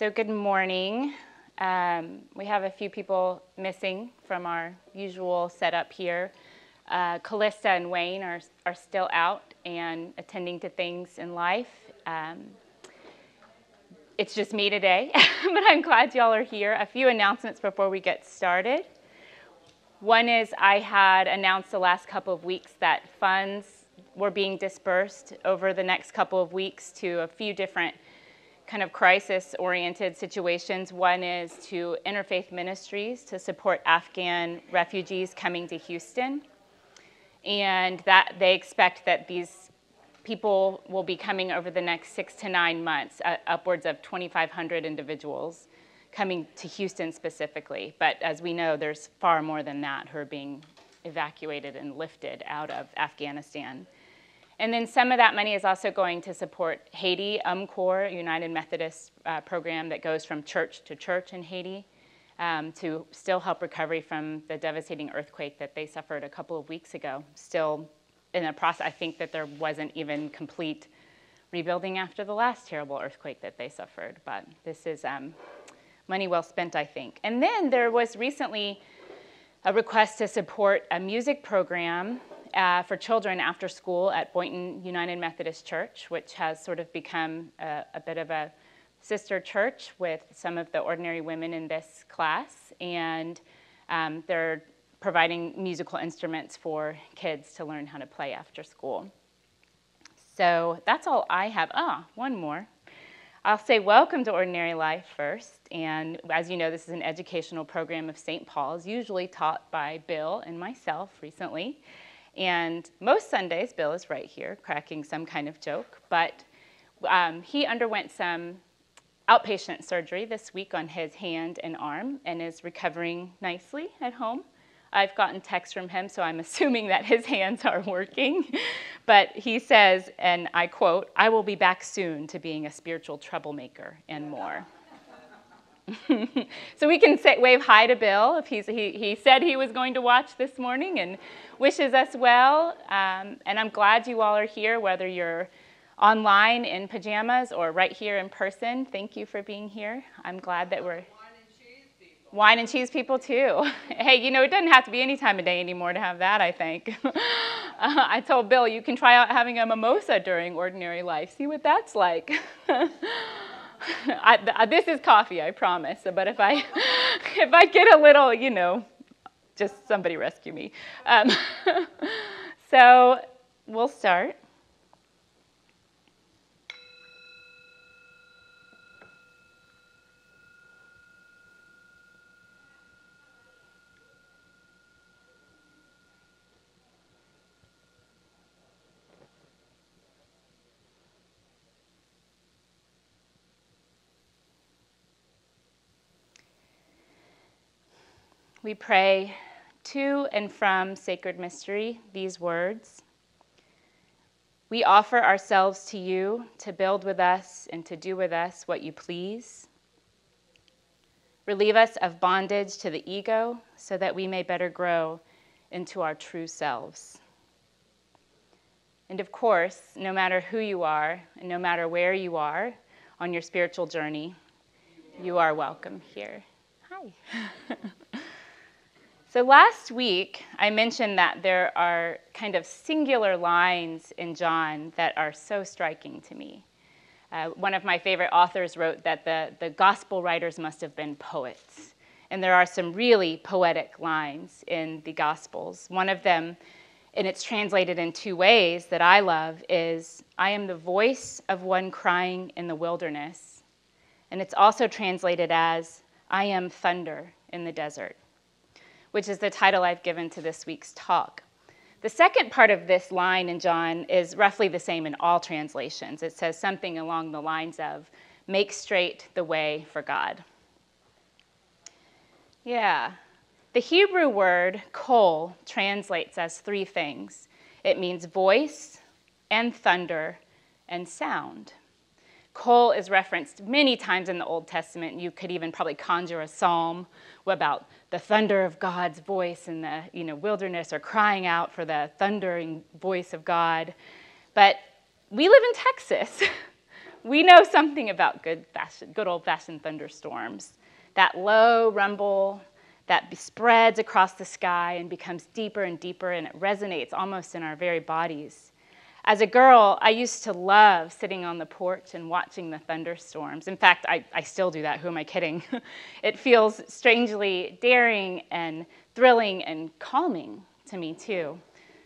So good morning. We have a few people missing from our usual setup here. Callista and Wayne are still out and attending to things in life. It's just me today, but I'm glad y'all are here. A few announcements before we get started. One is I had announced the last couple of weeks that funds were being dispersed over the next couple of weeks to a few different kind of crisis-oriented situations. One is to Interfaith Ministries to support Afghan refugees coming to Houston. And that they expect that these people will be coming over the next 6 to 9 months, upwards of 2,500 individuals coming to Houston specifically. But as we know, there's far more than that who are being evacuated and lifted out of Afghanistan. And then some of that money is also going to support Haiti, UMCOR, United Methodist program that goes from church to church in Haiti to still help recovery from the devastating earthquake that they suffered a couple of weeks ago. Still in the process, I think that there wasn't even complete rebuilding after the last terrible earthquake that they suffered. But this is money well spent, I think. And then there was recently a request to support a music program for children after school at Boynton United Methodist Church, which has sort of become a bit of a sister church with some of the ordinary women in this class. And they're providing musical instruments for kids to learn how to play after school. So that's all I have. One more. I'll say welcome to Ordinary Life first. And as you know, this is an educational program of St. Paul's, usually taught by Bill and myself recently. And most Sundays, Bill is right here cracking some kind of joke, but he underwent some outpatient surgery this week on his hand and arm and is recovering nicely at home. I've gotten texts from him, so I'm assuming that his hands are working. But he says, and I quote, "I will be back soon to being a spiritual troublemaker and more." So we can wave hi to Bill if he said he was going to watch this morning and wishes us well. And I'm glad you all are here, whether you're online in pajamas or right here in person. Thank you for being here. I'm glad that we're wine and cheese people too. Hey, you know, it doesn't have to be any time of day anymore to have that, I think. I told Bill, you can try out having a mimosa during Ordinary Life. See what that's like. This is coffee, I promise. But if I get a little, you know, just somebody rescue me. So we'll start. We pray to and from sacred mystery these words. We offer ourselves to you to build with us and to do with us what you please. Relieve us of bondage to the ego so that we may better grow into our true selves. And of course, no matter who you are and no matter where you are on your spiritual journey, you are welcome here. Hi. So last week, I mentioned that there are kind of singular lines in John that are so striking to me. One of my favorite authors wrote that the gospel writers must have been poets. And there are some really poetic lines in the Gospels. One of them, and it's translated in two ways that I love, is, "I am the voice of one crying in the wilderness." And it's also translated as, "I am thunder in the desert," which is the title I've given to this week's talk. The second part of this line in John is roughly the same in all translations. It says something along the lines of, "Make straight the way for God." Yeah. The Hebrew word kol translates as three things. It means voice and thunder and sound. Kol is referenced many times in the Old Testament. You could even probably conjure a psalm about the thunder of God's voice in the wilderness, or crying out for the thundering voice of God. But we live in Texas. We know something about good old-fashioned thunderstorms. That low rumble that spreads across the sky and becomes deeper and deeper, and it resonates almost in our very bodies. As a girl, I used to love sitting on the porch and watching the thunderstorms. In fact, I still do that. Who am I kidding? It feels strangely daring and thrilling and calming to me, too.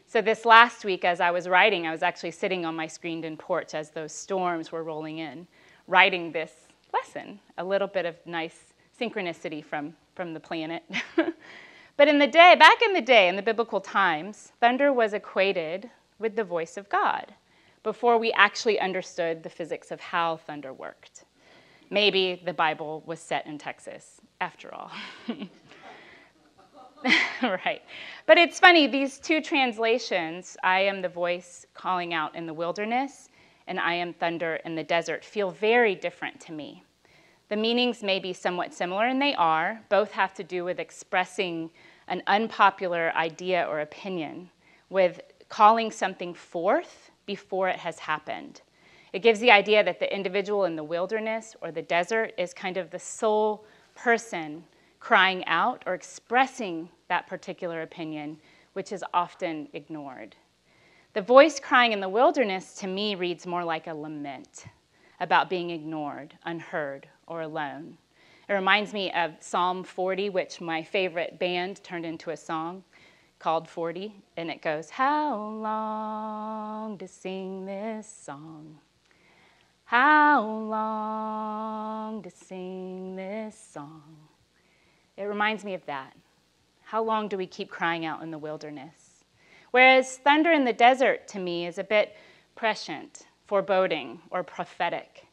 So this last week, as I was writing, I was actually sitting on my screened-in porch as those storms were rolling in, writing this lesson, a little bit of nice synchronicity from the planet. But back in the day, in the biblical times, thunder was equated with the voice of God before we actually understood the physics of how thunder worked. Maybe the Bible was set in Texas, after all. Right. But it's funny, these two translations, I am the voice calling out in the wilderness, and I am thunder in the desert, feel very different to me. The meanings may be somewhat similar, and they are. Both have to do with expressing an unpopular idea or opinion, with calling something forth before it has happened. It gives the idea that the individual in the wilderness or the desert is kind of the sole person crying out or expressing that particular opinion, which is often ignored. The voice crying in the wilderness, to me, reads more like a lament about being ignored, unheard, or alone. It reminds me of Psalm 40, which my favorite band turned into a song called 40, and it goes, "How long to sing this song? How long to sing this song?" It reminds me of that. How long do we keep crying out in the wilderness? Whereas thunder in the desert, to me, is a bit prescient, foreboding, or prophetic.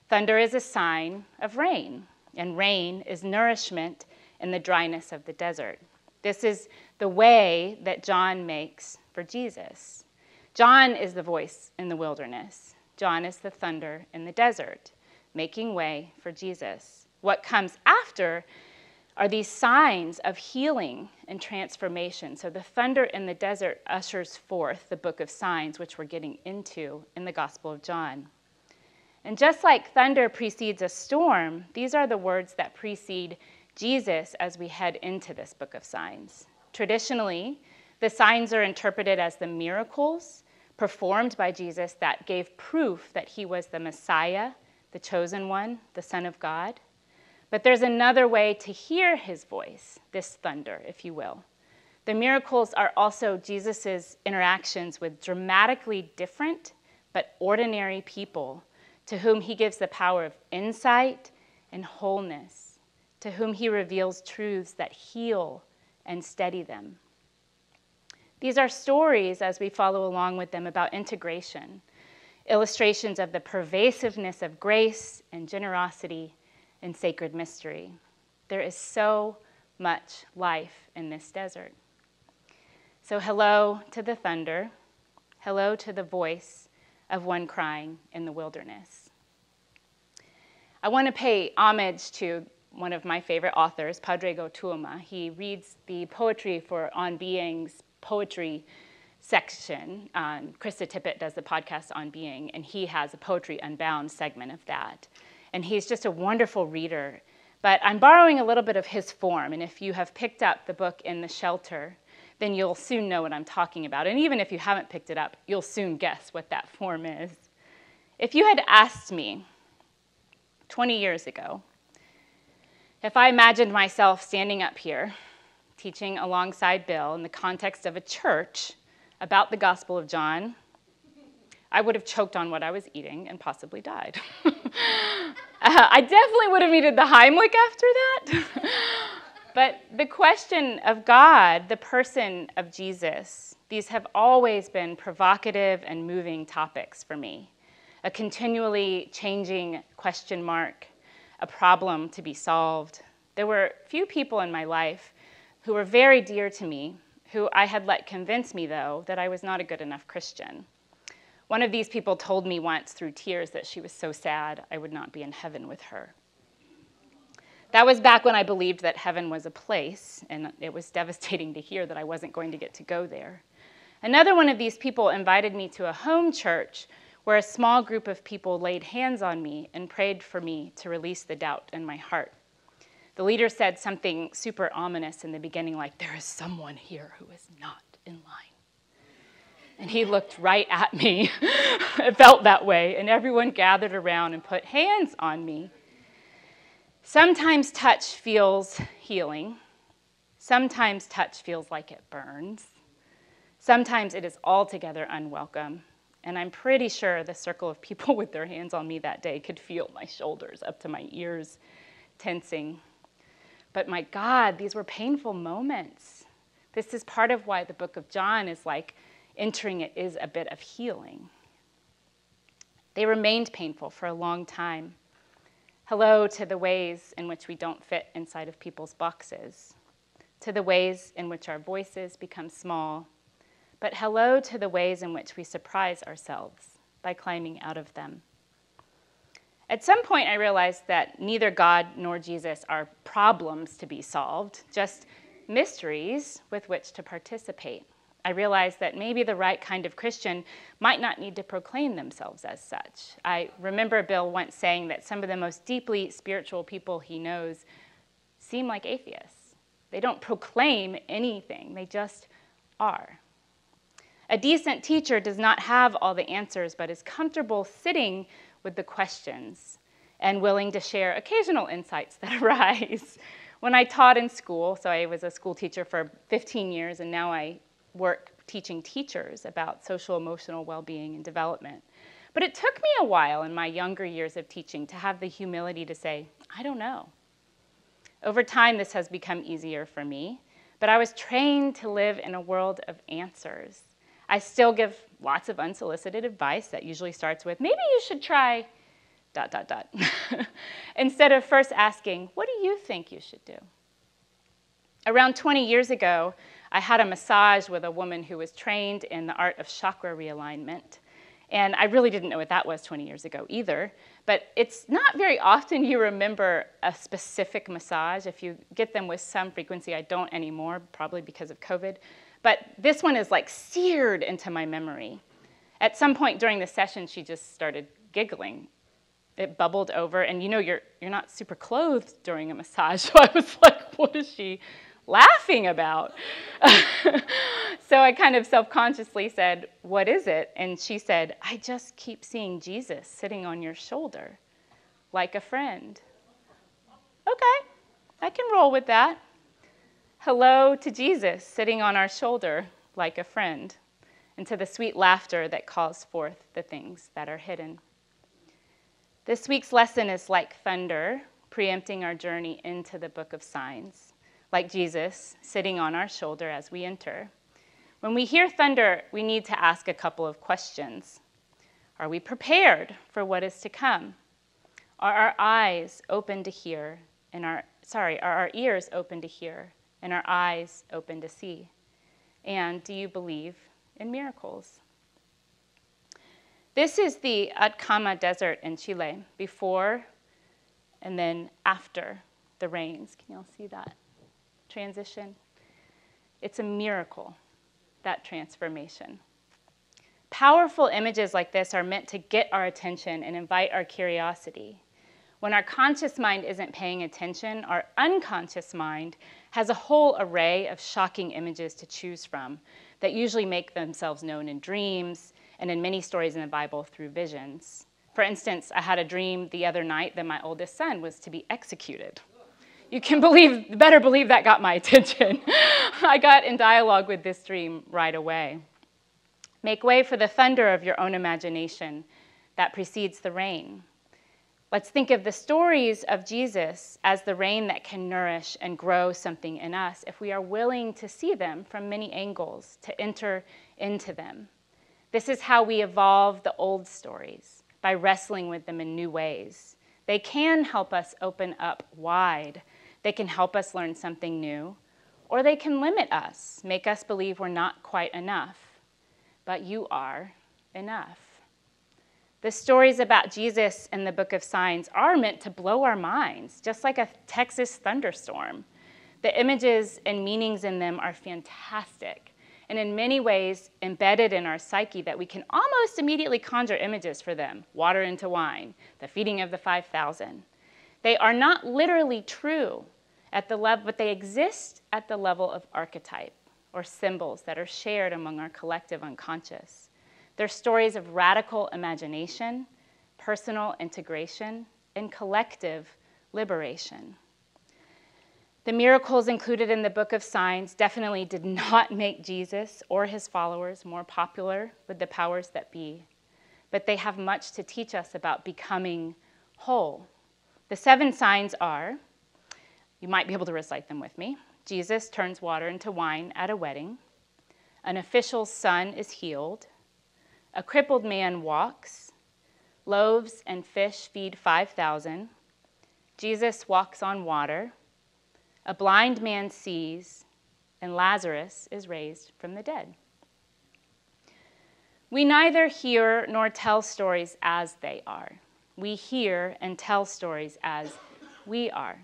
Thunder is a sign of rain, and rain is nourishment in the dryness of the desert. This is the way that John makes for Jesus. John is the voice in the wilderness. John is the thunder in the desert, making way for Jesus. What comes after are these signs of healing and transformation. So the thunder in the desert ushers forth the book of signs, which we're getting into in the Gospel of John. And just like thunder precedes a storm, these are the words that precede Jesus as we head into this book of signs. Traditionally, the signs are interpreted as the miracles performed by Jesus that gave proof that he was the Messiah, the chosen one, the Son of God. But there's another way to hear his voice, this thunder, if you will. The miracles are also Jesus' interactions with dramatically different but ordinary people to whom he gives the power of insight and wholeness, to whom he reveals truths that heal and steady them. These are stories, as we follow along with them, about integration, illustrations of the pervasiveness of grace and generosity and sacred mystery. There is so much life in this desert. So hello to the thunder. Hello to the voice of one crying in the wilderness. I want to pay homage to one of my favorite authors, Padraig Tuama. He reads the poetry for On Being's poetry section. Krista Tippett does the podcast On Being, and he has a Poetry Unbound segment of that. And he's just a wonderful reader. But I'm borrowing a little bit of his form, and if you have picked up the book In the Shelter, then you'll soon know what I'm talking about. And even if you haven't picked it up, you'll soon guess what that form is. If you had asked me 20 years ago, if I imagined myself standing up here, teaching alongside Bill in the context of a church about the Gospel of John, I would have choked on what I was eating and possibly died. I definitely would have needed the Heimlich after that. But the question of God, the person of Jesus, these have always been provocative and moving topics for me. A continually changing question mark, a problem to be solved. There were few people in my life who were very dear to me, who I had let convince me, though, that I was not a good enough Christian. One of these people told me once through tears that she was so sad I would not be in heaven with her. That was back when I believed that heaven was a place, and it was devastating to hear that I wasn't going to get to go there. Another one of these people invited me to a home church where a small group of people laid hands on me and prayed for me to release the doubt in my heart. The leader said something super ominous in the beginning, like, "There is someone here who is not in line." And he looked right at me. It felt that way, and everyone gathered around and put hands on me. Sometimes touch feels healing. Sometimes touch feels like it burns. Sometimes it is altogether unwelcome. And I'm pretty sure the circle of people with their hands on me that day could feel my shoulders up to my ears tensing. But my God, these were painful moments. This is part of why the book of John is like entering it is a bit of healing. They remained painful for a long time. Hello to the ways in which we don't fit inside of people's boxes, to the ways in which our voices become small, but hello to the ways in which we surprise ourselves by climbing out of them. At some point, I realized that neither God nor Jesus are problems to be solved, just mysteries with which to participate. I realized that maybe the right kind of Christian might not need to proclaim themselves as such. I remember Bill once saying that some of the most deeply spiritual people he knows seem like atheists. They don't proclaim anything, they just are. A decent teacher does not have all the answers, but is comfortable sitting with the questions and willing to share occasional insights that arise. When I taught in school, so I was a school teacher for 15 years, and now I work teaching teachers about social emotional well-being and development. But it took me a while in my younger years of teaching to have the humility to say, I don't know. Over time, this has become easier for me, but I was trained to live in a world of answers. I still give lots of unsolicited advice that usually starts with, maybe you should try ... instead of first asking, what do you think you should do? Around 20 years ago, I had a massage with a woman who was trained in the art of chakra realignment. And I really didn't know what that was 20 years ago either. But it's not very often you remember a specific massage. If you get them with some frequency, I don't anymore, probably because of COVID. But this one is like seared into my memory. At some point during the session, she just started giggling. It bubbled over, and you know you're not super clothed during a massage, so I was like, what is she laughing about? So I kind of self-consciously said, what is it? And she said, I just keep seeing Jesus sitting on your shoulder like a friend. Okay, I can roll with that. Hello to Jesus sitting on our shoulder like a friend, and to the sweet laughter that calls forth the things that are hidden. This week's lesson is like thunder, preempting our journey into the book of signs, like Jesus sitting on our shoulder as we enter. When we hear thunder, we need to ask a couple of questions. Are we prepared for what is to come? Are our eyes open to hear, and are our ears open to hear, and our eyes open to see? And do you believe in miracles? This is the Atacama Desert in Chile, before and then after the rains. Can y'all see that transition? It's a miracle, that transformation. Powerful images like this are meant to get our attention and invite our curiosity. When our conscious mind isn't paying attention, our unconscious mind has a whole array of shocking images to choose from that usually make themselves known in dreams and in many stories in the Bible through visions. For instance, I had a dream the other night that my oldest son was to be executed. You better believe that got my attention. I got in dialogue with this dream right away. Make way for the thunder of your own imagination that precedes the rain. Let's think of the stories of Jesus as the rain that can nourish and grow something in us if we are willing to see them from many angles, to enter into them. This is how we evolve the old stories, by wrestling with them in new ways. They can help us open up wide. They can help us learn something new, or they can limit us, make us believe we're not quite enough. But you are enough. The stories about Jesus in the book of signs are meant to blow our minds, just like a Texas thunderstorm. The images and meanings in them are fantastic, and in many ways embedded in our psyche that we can almost immediately conjure images for them: water into wine, the feeding of the 5,000. They are not literally true at the level, but they exist at the level of archetype, or symbols that are shared among our collective unconscious. They're stories of radical imagination, personal integration, and collective liberation. The miracles included in the Book of Signs definitely did not make Jesus or his followers more popular with the powers that be, but they have much to teach us about becoming whole. The 7 signs are, you might be able to recite them with me: Jesus turns water into wine at a wedding, an official's son is healed, a crippled man walks, loaves and fish feed 5,000, Jesus walks on water, a blind man sees, and Lazarus is raised from the dead. We neither hear nor tell stories as they are. We hear and tell stories as we are.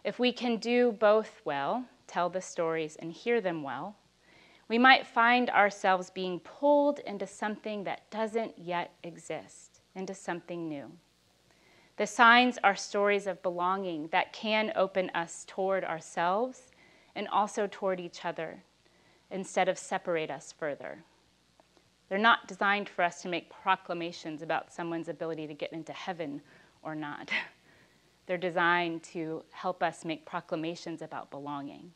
If we can do both well, tell the stories and hear them well, we might find ourselves being pulled into something that doesn't yet exist, into something new. The signs are stories of belonging that can open us toward ourselves and also toward each other, instead of separate us further. They're not designed for us to make proclamations about someone's ability to get into heaven or not. They're designed to help us make proclamations about belonging.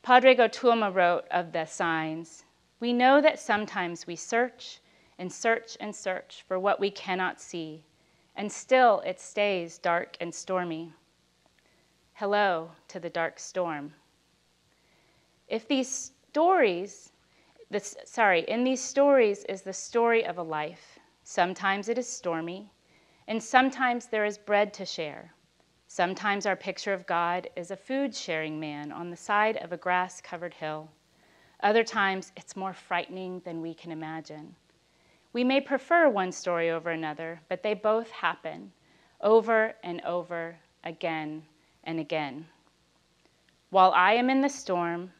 Padre Gotuama wrote of the signs, "We know that sometimes we search and search and search for what we cannot see, and still it stays dark and stormy. Hello to the dark storm." In these stories is the story of a life. Sometimes it is stormy, and sometimes there is bread to share. Sometimes our picture of God is a food-sharing man on the side of a grass-covered hill. Other times it's more frightening than we can imagine. We may prefer one story over another, but they both happen over and over, again and again. While I am in the storm,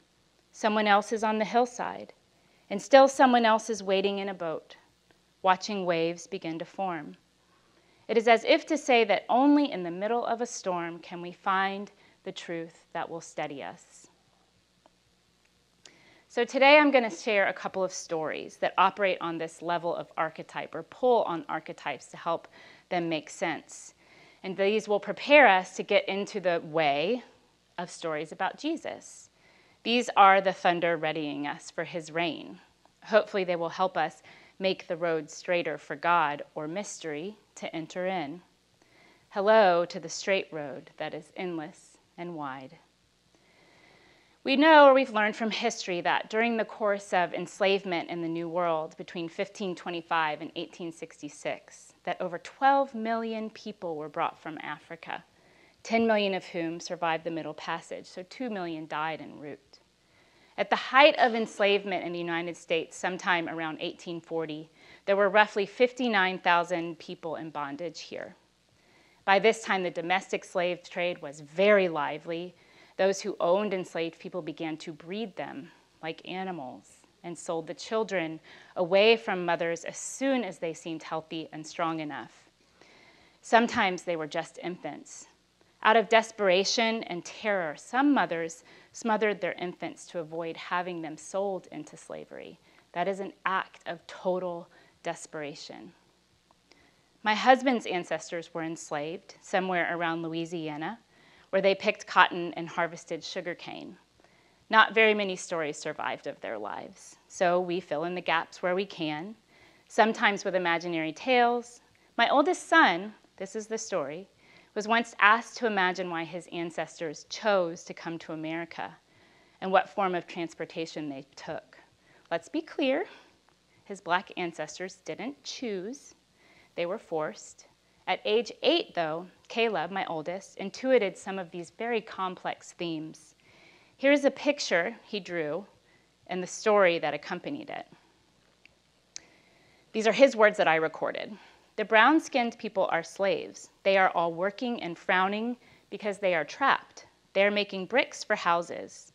someone else is on the hillside, and still someone else is waiting in a boat, watching waves begin to form. It is as if to say that only in the middle of a storm can we find the truth that will steady us. So today I'm going to share a couple of stories that operate on this level of archetype, or pull on archetypes to help them make sense. And these will prepare us to get into the way of stories about Jesus. These are the thunder readying us for his reign. Hopefully they will help us make the road straighter for God, or mystery, to enter in. Hello to the straight road that is endless and wide. We know, or we've learned from history, that during the course of enslavement in the New World between 1525 and 1866, that over 12 million people were brought from Africa, 10 million of whom survived the Middle Passage, so 2 million died en route. At the height of enslavement in the United States, sometime around 1840, there were roughly 59,000 people in bondage here. By this time, the domestic slave trade was very lively. Those who owned enslaved people began to breed them like animals and sold the children away from mothers as soon as they seemed healthy and strong enough. Sometimes they were just infants. Out of desperation and terror, some mothers smothered their infants to avoid having them sold into slavery. That is an act of total desperation. My husband's ancestors were enslaved somewhere around Louisiana, where they picked cotton and harvested sugarcane. Not very many stories survived of their lives, so we fill in the gaps where we can, sometimes with imaginary tales. My oldest son, this is the story, was once asked to imagine why his ancestors chose to come to America and what form of transportation they took. Let's be clear, his black ancestors didn't choose, they were forced. At age 8, though, Caleb, my oldest, intuited some of these very complex themes. Here's a picture he drew and the story that accompanied it. These are his words that I recorded. "The brown-skinned people are slaves. They are all working and frowning because they are trapped. They are making bricks for houses.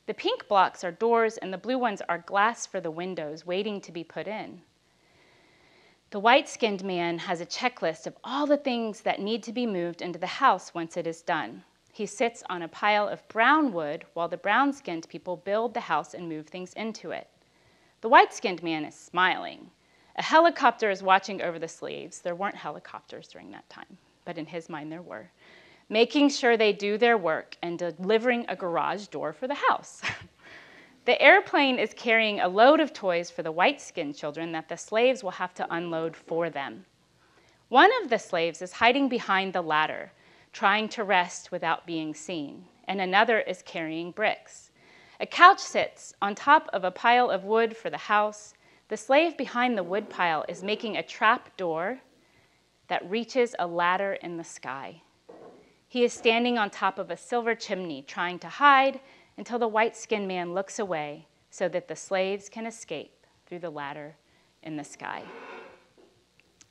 The pink blocks are doors, and the blue ones are glass for the windows, waiting to be put in. The white-skinned man has a checklist of all the things that need to be moved into the house once it is done. He sits on a pile of brown wood while the brown-skinned people build the house and move things into it. The white-skinned man is smiling. A helicopter is watching over the slaves. There weren't helicopters during that time, but in his mind there were, making sure they do their work and delivering a garage door for the house. The airplane is carrying a load of toys for the white-skinned children that the slaves will have to unload for them. One of the slaves is hiding behind the ladder, trying to rest without being seen, and another is carrying bricks. A couch sits on top of a pile of wood for the house. The slave behind the wood pile is making a trap door that reaches a ladder in the sky. He is standing on top of a silver chimney, trying to hide until the white-skinned man looks away so that the slaves can escape through the ladder in the sky.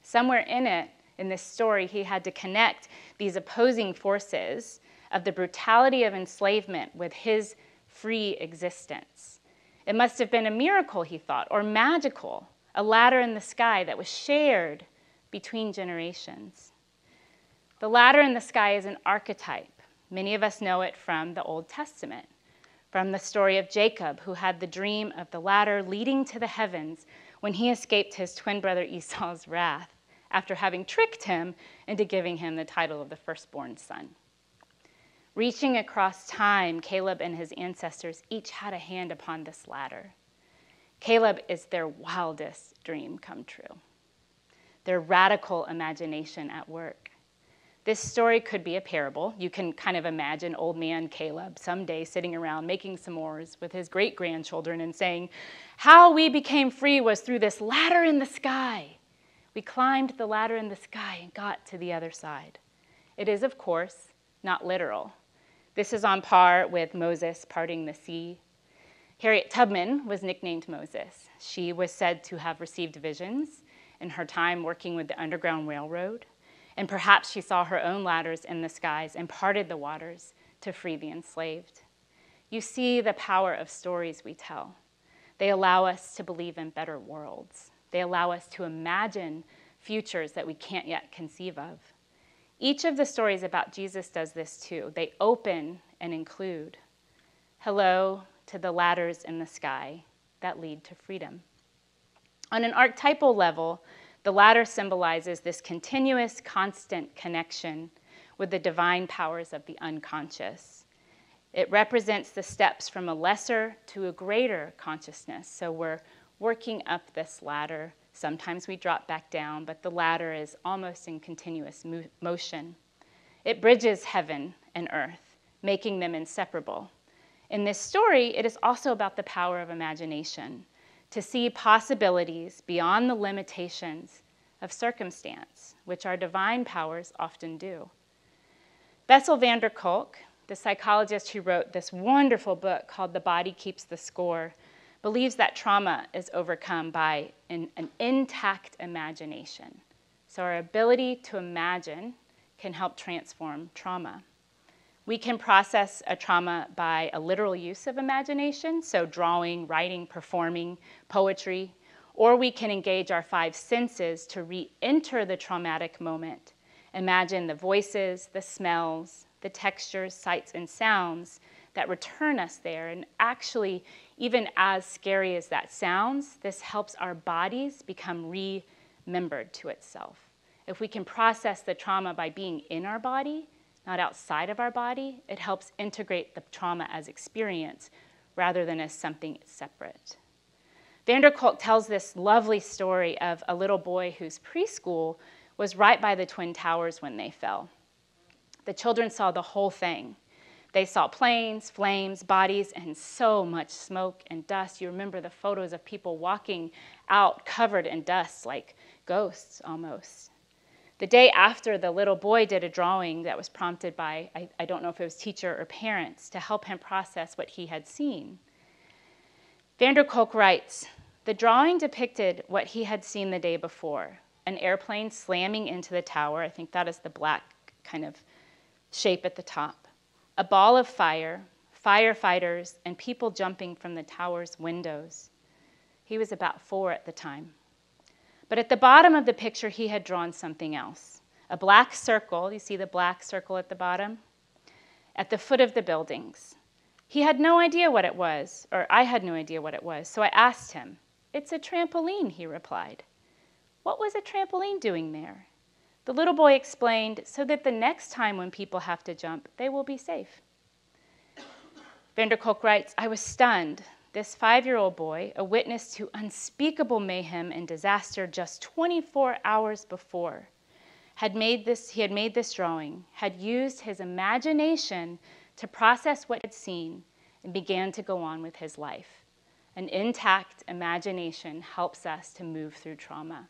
Somewhere in this story, he had to connect these opposing forces of the brutality of enslavement with his free existence. It must have been a miracle, he thought, or magical, a ladder in the sky that was shared between generations. The ladder in the sky is an archetype. Many of us know it from the Old Testament, from the story of Jacob, who had the dream of the ladder leading to the heavens when he escaped his twin brother Esau's wrath after having tricked him into giving him the title of the firstborn son. Reaching across time, Caleb and his ancestors each had a hand upon this ladder. Caleb is their wildest dream come true, their radical imagination at work. This story could be a parable. You can kind of imagine old man Caleb someday sitting around making s'mores with his great-grandchildren and saying, "How we became free was through this ladder in the sky. We climbed the ladder in the sky and got to the other side." It is, of course, not literal. This is on par with Moses parting the sea. Harriet Tubman was nicknamed Moses. She was said to have received visions in her time working with the Underground Railroad. And perhaps she saw her own ladders in the skies and parted the waters to free the enslaved. You see the power of stories we tell. They allow us to believe in better worlds. They allow us to imagine futures that we can't yet conceive of. Each of the stories about Jesus does this too. They open and include. Hello to the ladders in the sky that lead to freedom. On an archetypal level, the ladder symbolizes this continuous, constant connection with the divine powers of the unconscious. It represents the steps from a lesser to a greater consciousness. So we're working up this ladder. Sometimes we drop back down, but the ladder is almost in continuous motion. It bridges heaven and earth, making them inseparable. In this story, it is also about the power of imagination, to see possibilities beyond the limitations of circumstance, which our divine powers often do. Bessel van der Kolk, the psychologist who wrote this wonderful book called The Body Keeps the Score, believes that trauma is overcome by an intact imagination. So our ability to imagine can help transform trauma. We can process a trauma by a literal use of imagination, so drawing, writing, performing, poetry, or we can engage our five senses to re-enter the traumatic moment. Imagine the voices, the smells, the textures, sights, and sounds that return us there. And actually, even as scary as that sounds, this helps our bodies become remembered to itself. If we can process the trauma by being in our body, not outside of our body, it helps integrate the trauma as experience rather than as something separate. Van der Kolk tells this lovely story of a little boy whose preschool was right by the Twin Towers when they fell. The children saw the whole thing. They saw planes, flames, bodies, and so much smoke and dust. You remember the photos of people walking out covered in dust like ghosts almost. The day after, the little boy did a drawing that was prompted by, I don't know if it was teacher or parents, to help him process what he had seen. Van der Kolk writes, "The drawing depicted what he had seen the day before, an airplane slamming into the tower." I think that is the black kind of shape at the top. A ball of fire firefighters, and people jumping from the tower's windows. He was about 4 at the time. But at the bottom of the picture, he had drawn something else. A black circle, you see the black circle at the bottom? At the foot of the buildings. He had no idea what it was, or I had no idea what it was, so I asked him. "It's a trampoline," he replied. What was a trampoline doing there? The little boy explained, so that the next time when people have to jump, they will be safe. Vanderkolk writes, "I was stunned. This 5-year-old boy, a witness to unspeakable mayhem and disaster just 24 hours before, he had made this drawing, had used his imagination to process what he had seen, and began to go on with his life. An intact imagination helps us to move through trauma."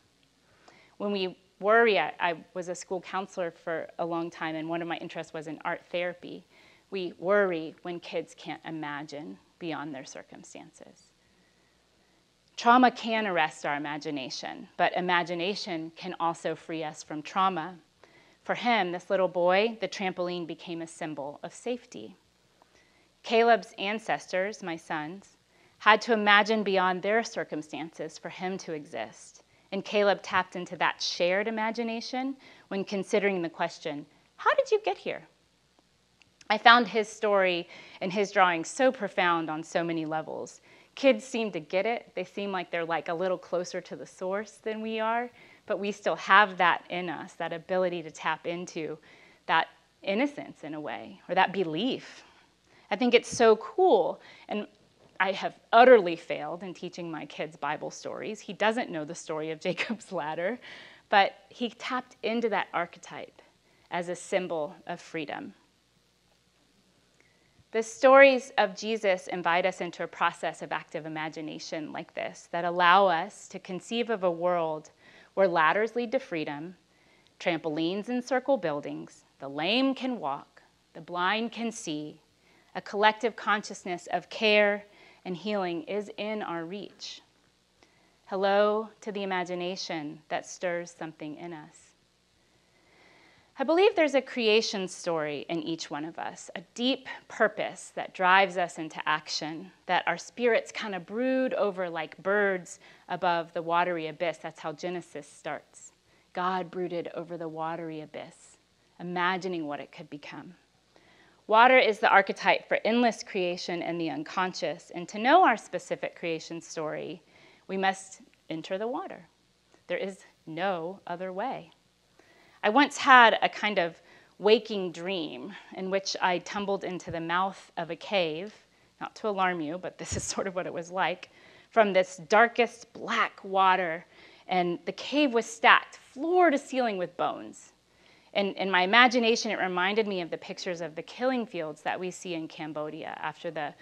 When we worry, I was a school counselor for a long time, and one of my interests was in art therapy. We worry when kids can't imagine beyond their circumstances. Trauma can arrest our imagination, but imagination can also free us from trauma. For him, this little boy, the trampoline became a symbol of safety. Caleb's ancestors, my sons, had to imagine beyond their circumstances for him to exist. And Caleb tapped into that shared imagination when considering the question, "How did you get here?" I found his story and his drawing so profound on so many levels. Kids seem to get it. They seem like they're like a little closer to the source than we are, but we still have that in us, that ability to tap into that innocence in a way, or that belief. I think it's so cool, and I have utterly failed in teaching my kids Bible stories. He doesn't know the story of Jacob's ladder, but he tapped into that archetype as a symbol of freedom. The stories of Jesus invite us into a process of active imagination like this that allow us to conceive of a world where ladders lead to freedom, trampolines encircle buildings, the lame can walk, the blind can see, a collective consciousness of care and healing is in our reach. Hello to the imagination that stirs something in us. I believe there's a creation story in each one of us, a deep purpose that drives us into action, that our spirits kind of brood over like birds above the watery abyss. That's how Genesis starts. God brooded over the watery abyss, imagining what it could become. Water is the archetype for endless creation and the unconscious, and to know our specific creation story, we must enter the water. There is no other way. I once had a kind of waking dream in which I tumbled into the mouth of a cave, not to alarm you, but this is sort of what it was like, from this darkest black water, and the cave was stacked floor to ceiling with bones. And in my imagination, it reminded me of the pictures of the killing fields that we see in Cambodia after the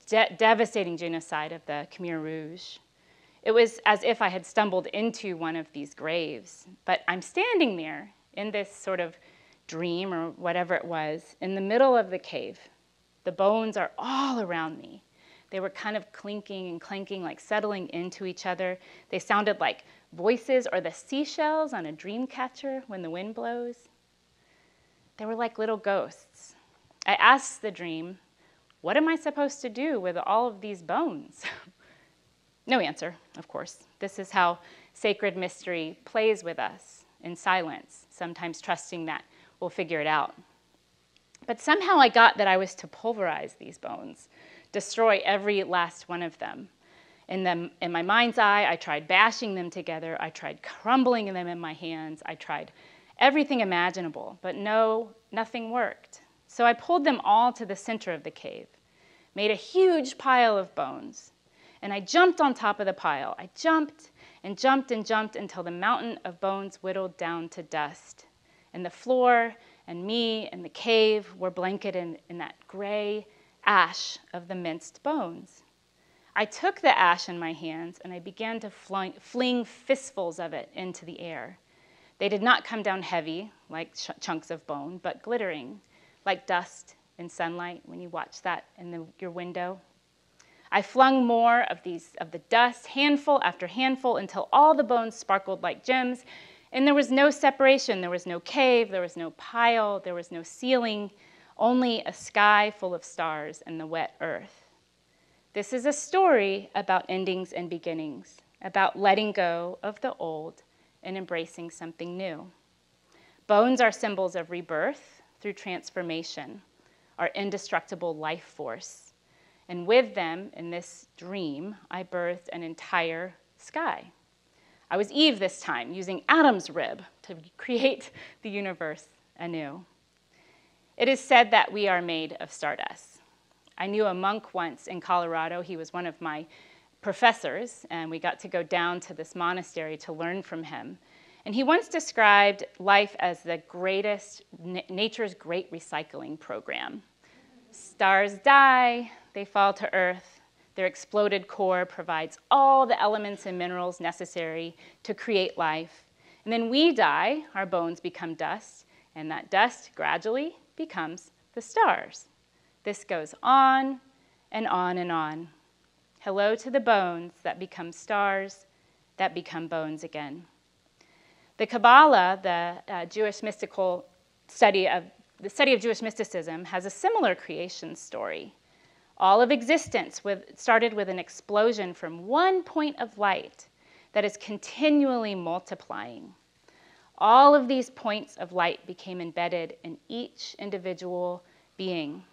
devastating genocide of the Khmer Rouge. It was as if I had stumbled into one of these graves, but I'm standing there in this sort of dream or whatever it was, in the middle of the cave. The bones are all around me. They were kind of clinking and clanking, like settling into each other. They sounded like voices or the seashells on a dream catcher when the wind blows. They were like little ghosts. I asked the dream, "What am I supposed to do with all of these bones?" No answer, of course. This is how sacred mystery plays with us. In silence, sometimes trusting that we'll figure it out. But somehow I got that I was to pulverize these bones, destroy every last one of them. In my mind's eye, I tried bashing them together. I tried crumbling them in my hands. I tried everything imaginable, but nothing worked. So I pulled them all to the center of the cave, made a huge pile of bones, and I jumped on top of the pile. I jumped and jumped and jumped until the mountain of bones whittled down to dust. And the floor and me and the cave were blanketed in that gray ash of the minced bones. I took the ash in my hands and I began to fling fistfuls of it into the air. They did not come down heavy like chunks of bone, but glittering like dust in sunlight when you watch that in your window. I flung more of the dust, handful after handful, until all the bones sparkled like gems, and there was no separation. There was no cave, there was no pile, there was no ceiling, only a sky full of stars and the wet earth. This is a story about endings and beginnings, about letting go of the old and embracing something new. Bones are symbols of rebirth through transformation, our indestructible life force. And with them, in this dream, I birthed an entire sky. I was Eve this time, using Adam's rib to create the universe anew. It is said that we are made of stardust. I knew a monk once in Colorado. He was one of my professors, and we got to go down to this monastery to learn from him. And he once described life as the greatest, nature's great recycling program. Stars die, they fall to earth. Their exploded core provides all the elements and minerals necessary to create life. And then we die, our bones become dust, and that dust gradually becomes the stars. This goes on and on and on. Hello to the bones that become stars, that become bones again. The Kabbalah, the Jewish mystical study of Jewish mysticism, has a similar creation story. All of existence started with an explosion from one point of light that is continually multiplying. All of these points of light became embedded in each individual being.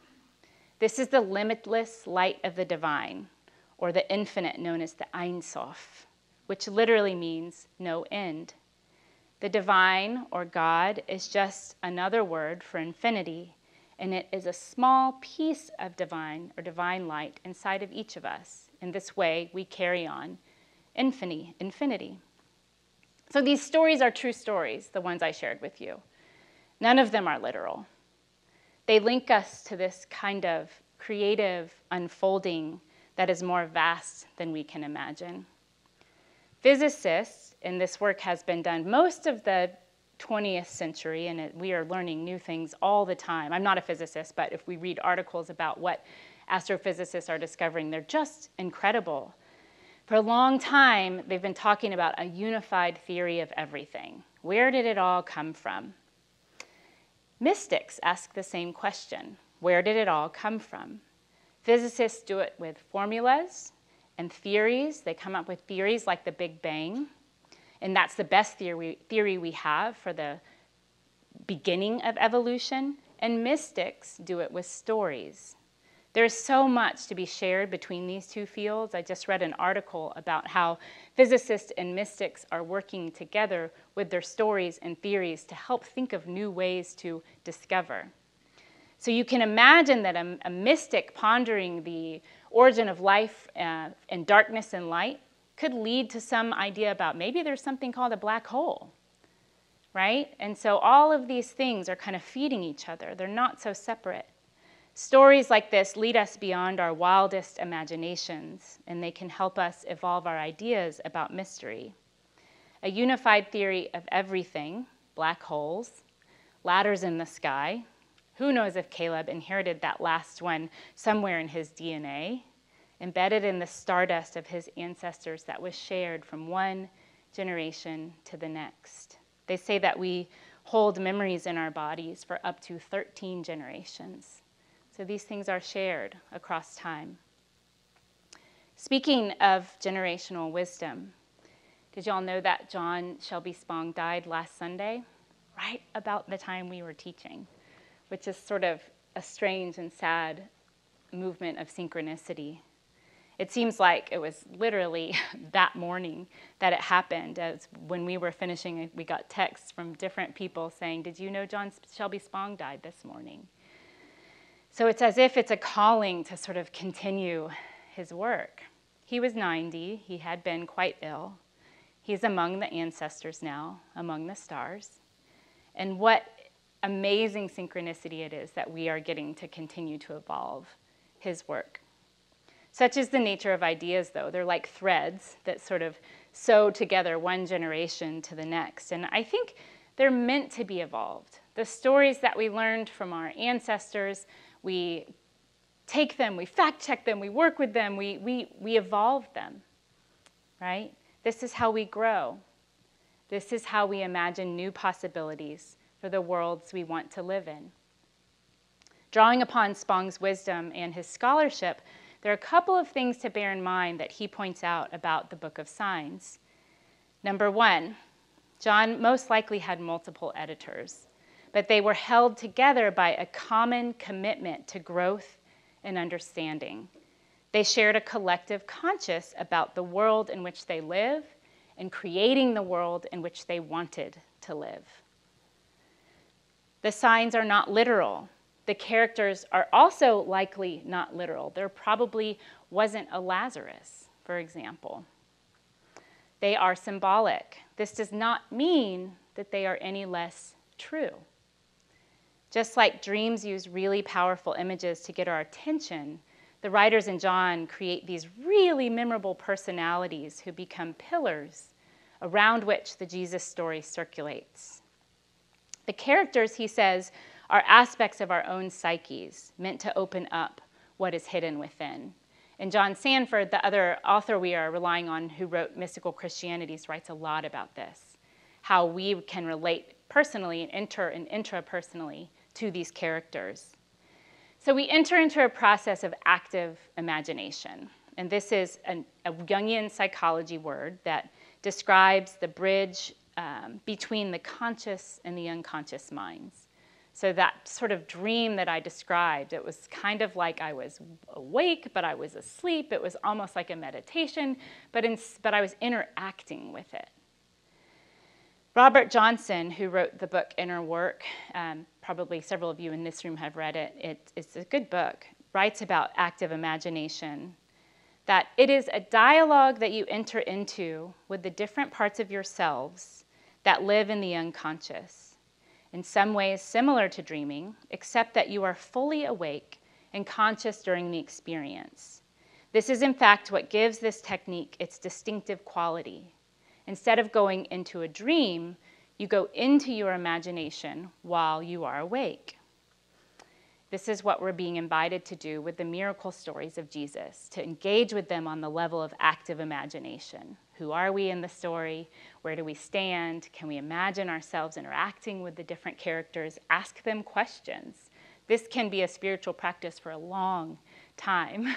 This is the limitless light of the divine, or the infinite known as the Ein Sof, which literally means no end. The divine, or God, is just another word for infinity, and it is a small piece of divine or divine light inside of each of us. In this way, we carry on infinity. So these stories are true stories, the ones I shared with you. None of them are literal. They link us to this kind of creative unfolding that is more vast than we can imagine. Physicists, and this work has been done most of the 20th century, and we are learning new things all the time. I'm not a physicist, but if we read articles about what astrophysicists are discovering, they're just incredible. For a long time, they've been talking about a unified theory of everything. Where did it all come from? Mystics ask the same question. Where did it all come from? Physicists do it with formulas and theories. They come up with theories like the Big Bang. And that's the best theory we have for the beginning of evolution. And mystics do it with stories. There's so much to be shared between these two fields. I just read an article about how physicists and mystics are working together with their stories and theories to help think of new ways to discover. So you can imagine that a mystic pondering the origin of life and darkness and light could lead to some idea about maybe there's something called a black hole, right? And so all of these things are kind of feeding each other. They're not so separate. Stories like this lead us beyond our wildest imaginations, and they can help us evolve our ideas about mystery. A unified theory of everything, black holes, ladders in the sky. Who knows if Caleb inherited that last one somewhere in his DNA, embedded in the stardust of his ancestors that was shared from one generation to the next. They say that we hold memories in our bodies for up to 13 generations. So these things are shared across time. Speaking of generational wisdom, did y'all know that John Shelby Spong died last Sunday, right about the time we were teaching, which is sort of a strange and sad movement of synchronicity. It seems like it was literally that morning that it happened. As when we were finishing, we got texts from different people saying, "Did you know John Shelby Spong died this morning?" So it's as if it's a calling to sort of continue his work. He was 90. He had been quite ill. He's among the ancestors now, among the stars. And what amazing synchronicity it is that we are getting to continue to evolve his work. Such is the nature of ideas, though. They're like threads that sort of sew together one generation to the next. And I think they're meant to be evolved. The stories that we learned from our ancestors, we take them, we fact check them, we work with them, we evolve them, right? This is how we grow. This is how we imagine new possibilities for the worlds we want to live in. Drawing upon Spong's wisdom and his scholarship, there are a couple of things to bear in mind that he points out about the Book of Signs. Number one, John most likely had multiple editors, but they were held together by a common commitment to growth and understanding. They shared a collective conscience about the world in which they live and creating the world in which they wanted to live. The signs are not literal. The characters are also likely not literal. There probably wasn't a Lazarus, for example. They are symbolic. This does not mean that they are any less true. Just like dreams use really powerful images to get our attention, the writers in John create these really memorable personalities who become pillars around which the Jesus story circulates. The characters, he says, are aspects of our own psyches, meant to open up what is hidden within. And John Sanford, the other author we are relying on who wrote Mystical Christianities, writes a lot about this, how we can relate personally and intrapersonally to these characters. So we enter into a process of active imagination. And this is a Jungian psychology word that describes the bridge between the conscious and the unconscious minds. So that sort of dream that I described, it was kind of like I was awake, but I was asleep. It was almost like a meditation, but I was interacting with it. Robert Johnson, who wrote the book Inner Work, probably several of you in this room have read it. It's a good book, writes about active imagination, that it is a dialogue that you enter into with the different parts of yourselves that live in the unconscious. In some ways similar to dreaming, except that you are fully awake and conscious during the experience. This is in fact what gives this technique its distinctive quality. Instead of going into a dream, you go into your imagination while you are awake. This is what we're being invited to do with the miracle stories of Jesus, to engage with them on the level of active imagination. Who are we in the story? Where do we stand? Can we imagine ourselves interacting with the different characters? Ask them questions. This can be a spiritual practice for a long time.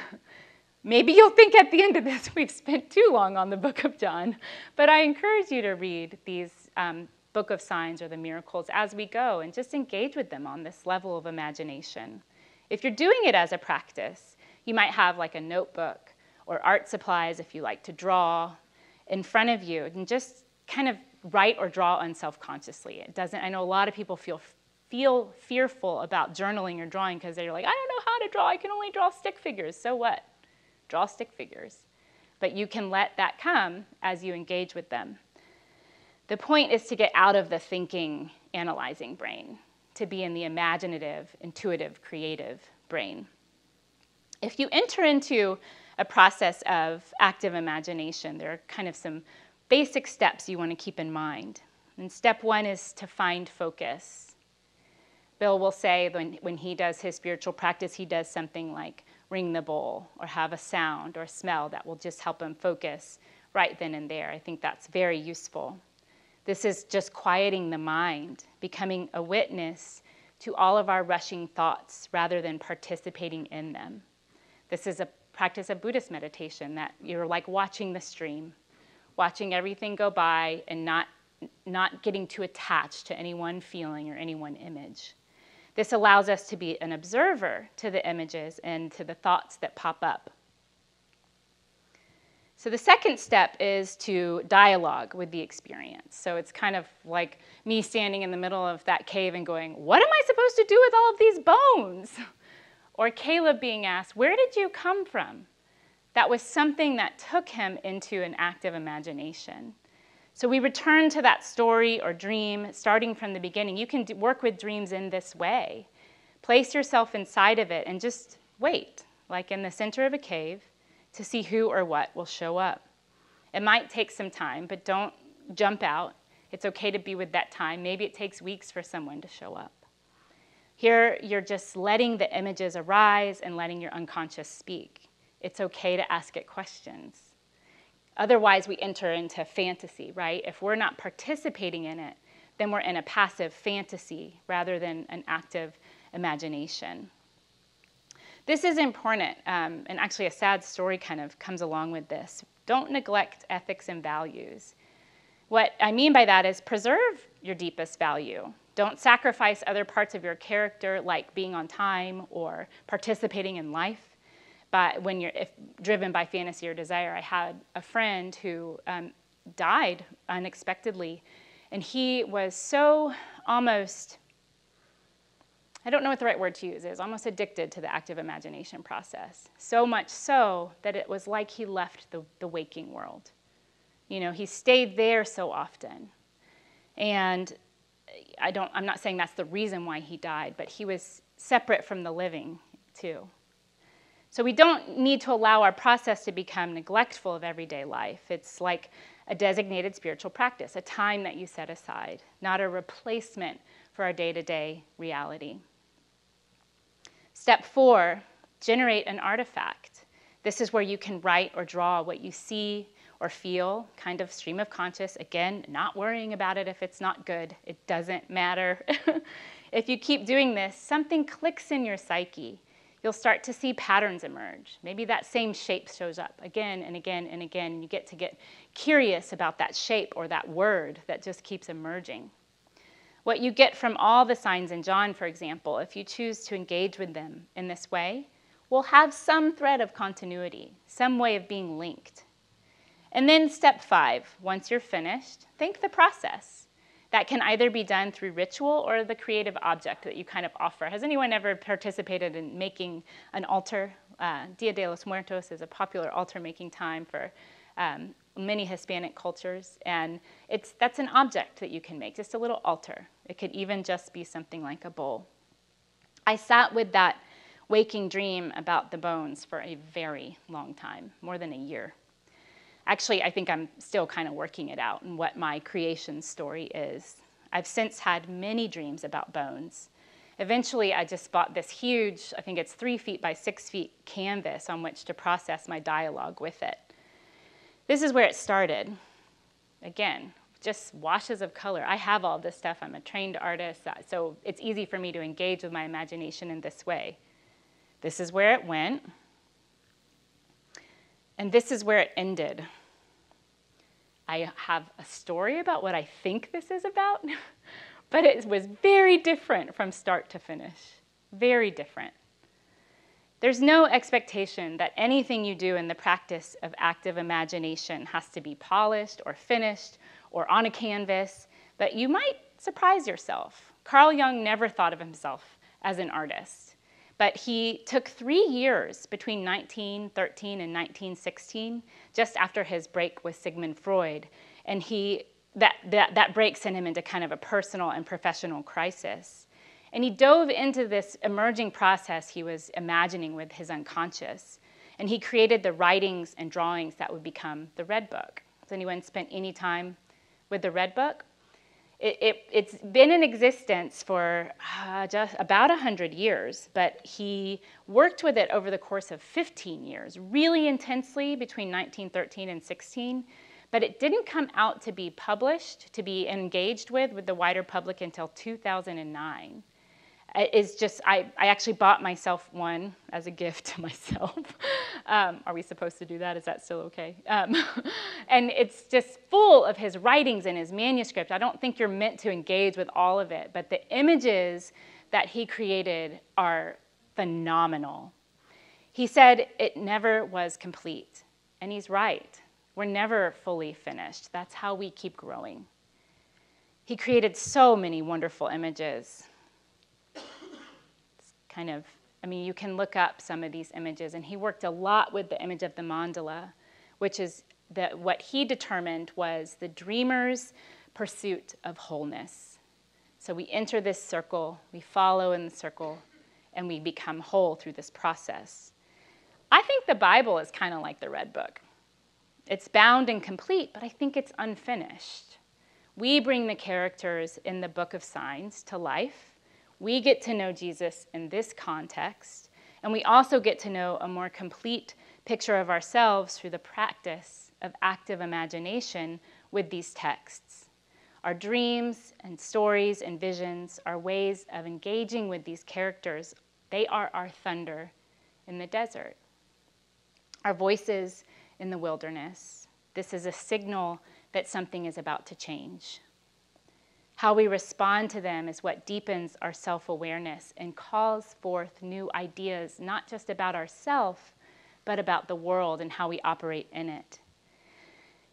Maybe you'll think at the end of this we've spent too long on the book of John, but I encourage you to read these book of signs or the miracles as we go and just engage with them on this level of imagination. If you're doing it as a practice, you might have like a notebook or art supplies if you like to draw in front of you and just kind of write or draw unself-consciously. I know a lot of people feel fearful about journaling or drawing because they're like, I don't know how to draw, I can only draw stick figures. So what? Draw stick figures. But you can let that come as you engage with them. The point is to get out of the thinking, analyzing brain, to be in the imaginative, intuitive, creative brain. If you enter into a process of active imagination, there are kind of some basic steps you want to keep in mind. And step one is to find focus. Bill will say when he does his spiritual practice, he does something like ring the bowl or have a sound or smell that will just help him focus right then and there. I think that's very useful. This is just quieting the mind, becoming a witness to all of our rushing thoughts rather than participating in them. This is a practice of Buddhist meditation that you're like watching the stream, watching everything go by and not getting too attached to any one feeling or any one image. This allows us to be an observer to the images and to the thoughts that pop up. So the second step is to dialogue with the experience. So it's kind of like me standing in the middle of that cave and going, what am I supposed to do with all of these bones? Or Caleb being asked, where did you come from? That was something that took him into an active imagination. So we return to that story or dream starting from the beginning. You can work with dreams in this way. Place yourself inside of it and just wait, like in the center of a cave, to see who or what will show up. It might take some time, but don't jump out. It's okay to be with that time. Maybe it takes weeks for someone to show up. Here, you're just letting the images arise and letting your unconscious speak. It's okay to ask it questions. Otherwise, we enter into fantasy, right? If we're not participating in it, then we're in a passive fantasy rather than an active imagination. This is important, and actually a sad story kind of comes along with this. Don't neglect ethics and values. What I mean by that is preserve your deepest value. Don't sacrifice other parts of your character, like being on time or participating in life. But when you're driven by fantasy or desire, I had a friend who died unexpectedly, and he was so almost, I don't know what the right word to use is, almost addicted to the active imagination process. So much so that it was like he left the waking world. You know, he stayed there so often. And I'm not saying that's the reason why he died, but he was separate from the living too. So we don't need to allow our process to become neglectful of everyday life. It's like a designated spiritual practice, a time that you set aside, not a replacement for our day-to-day reality. Step 4, generate an artifact. This is where you can write or draw what you see or feel, kind of stream of conscious. Again, not worrying about it if it's not good. It doesn't matter. If you keep doing this, something clicks in your psyche. You'll start to see patterns emerge. Maybe that same shape shows up again and again and again. You get curious about that shape or that word that just keeps emerging. What you get from all the signs in John, for example, if you choose to engage with them in this way, will have some thread of continuity, some way of being linked. And then step 5, once you're finished, think the process. That can either be done through ritual or the creative object that you kind of offer. Has anyone ever participated in making an altar? Dia de los Muertos is a popular altar-making time for many Hispanic cultures. And that's an object that you can make, just a little altar. It could even just be something like a bowl. I sat with that waking dream about the bones for a very long time, more than a year. Actually, I think I'm still kind of working it out and what my creation story is. I've since had many dreams about bones. Eventually, I just bought this huge, I think it's 3 feet by 6 feet canvas on which to process my dialogue with it. This is where it started. Again, just washes of color. I have all this stuff. I'm a trained artist, so it's easy for me to engage with my imagination in this way. This is where it went. And this is where it ended. I have a story about what I think this is about, but it was very different from start to finish. Very different. There's no expectation that anything you do in the practice of active imagination has to be polished or finished or on a canvas, but you might surprise yourself. Carl Jung never thought of himself as an artist. But he took 3 years between 1913 and 1916, just after his break with Sigmund Freud. And that break sent him into kind of a personal and professional crisis. And he dove into this emerging process he was imagining with his unconscious. And he created the writings and drawings that would become the Red Book. Has anyone spent any time with the Red Book? It's been in existence for just about 100 years, but he worked with it over the course of 15 years, really intensely between 1913 and 16, but it didn't come out to be published, to be engaged with the wider public until 2009. It's just, I actually bought myself one as a gift to myself. Are we supposed to do that? Is that still okay? And it's just full of his writings and his manuscript. I don't think you're meant to engage with all of it, but the images that he created are phenomenal. He said it never was complete, and he's right. We're never fully finished. That's how we keep growing. He created so many wonderful images. Kind of, I mean, you can look up some of these images, and he worked a lot with the image of the mandala, which is what he determined was the dreamer's pursuit of wholeness. So we enter this circle, we follow in the circle, and we become whole through this process. I think the Bible is kind of like the Red Book. It's bound and complete, but I think it's unfinished. We bring the characters in the Book of Signs to life. We get to know Jesus in this context, and we also get to know a more complete picture of ourselves through the practice of active imagination with these texts. Our dreams and stories and visions are ways of engaging with these characters. They are our thunder in the desert, our voices in the wilderness. This is a signal that something is about to change. How we respond to them is what deepens our self-awareness and calls forth new ideas, not just about ourselves, but about the world and how we operate in it.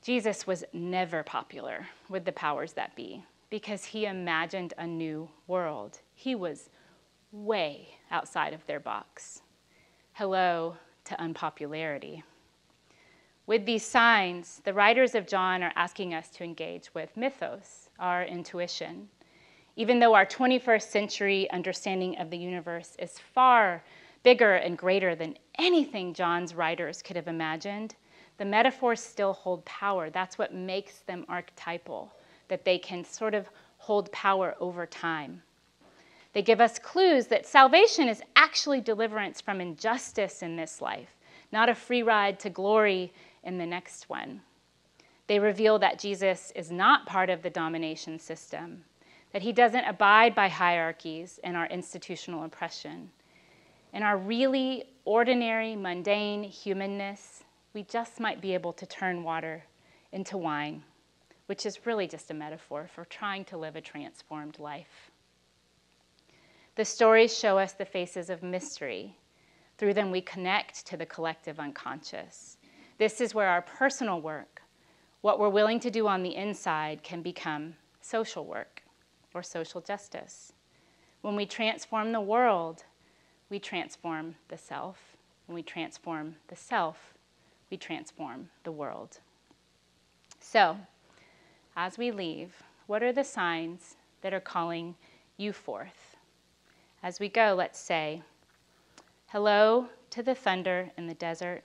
Jesus was never popular with the powers that be because he imagined a new world. He was way outside of their box. Hello to unpopularity. With these signs, the writers of John are asking us to engage with mythos, our intuition. Even though our 21st century understanding of the universe is far bigger and greater than anything John's writers could have imagined, the metaphors still hold power. That's what makes them archetypal, that they can sort of hold power over time. They give us clues that salvation is actually deliverance from injustice in this life, not a free ride to glory in the next one. They reveal that Jesus is not part of the domination system, that he doesn't abide by hierarchies and our institutional oppression. In our really ordinary, mundane humanness, we just might be able to turn water into wine, which is really just a metaphor for trying to live a transformed life. The stories show us the faces of mystery. Through them, we connect to the collective unconscious. This is where our personal work, what we're willing to do on the inside, can become social work or social justice. When we transform the world, we transform the self. When we transform the self, we transform the world. So, as we leave, what are the signs that are calling you forth? As we go, let's say, hello to the thunder in the desert,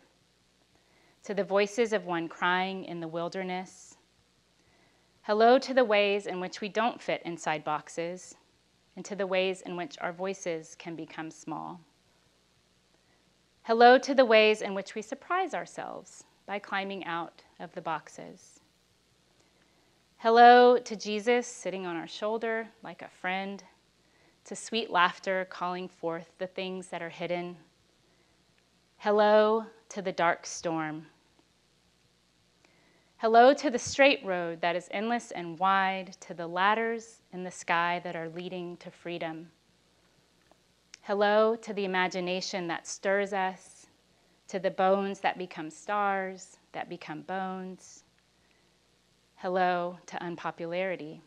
to the voices of one crying in the wilderness. Hello to the ways in which we don't fit inside boxes, and to the ways in which our voices can become small. Hello to the ways in which we surprise ourselves by climbing out of the boxes. Hello to Jesus sitting on our shoulder like a friend, to sweet laughter calling forth the things that are hidden. Hello to the dark storm. Hello to the straight road that is endless and wide, to the ladders in the sky that are leading to freedom. Hello to the imagination that stirs us, to the bones that become stars, that become bones. Hello to unpopularity.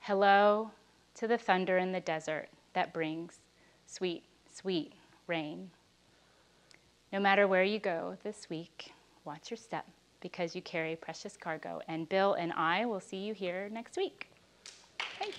Hello to the thunder in the desert that brings sweet, sweet rain. No matter where you go this week, watch your step because you carry precious cargo. And Bill and I will see you here next week. Thanks.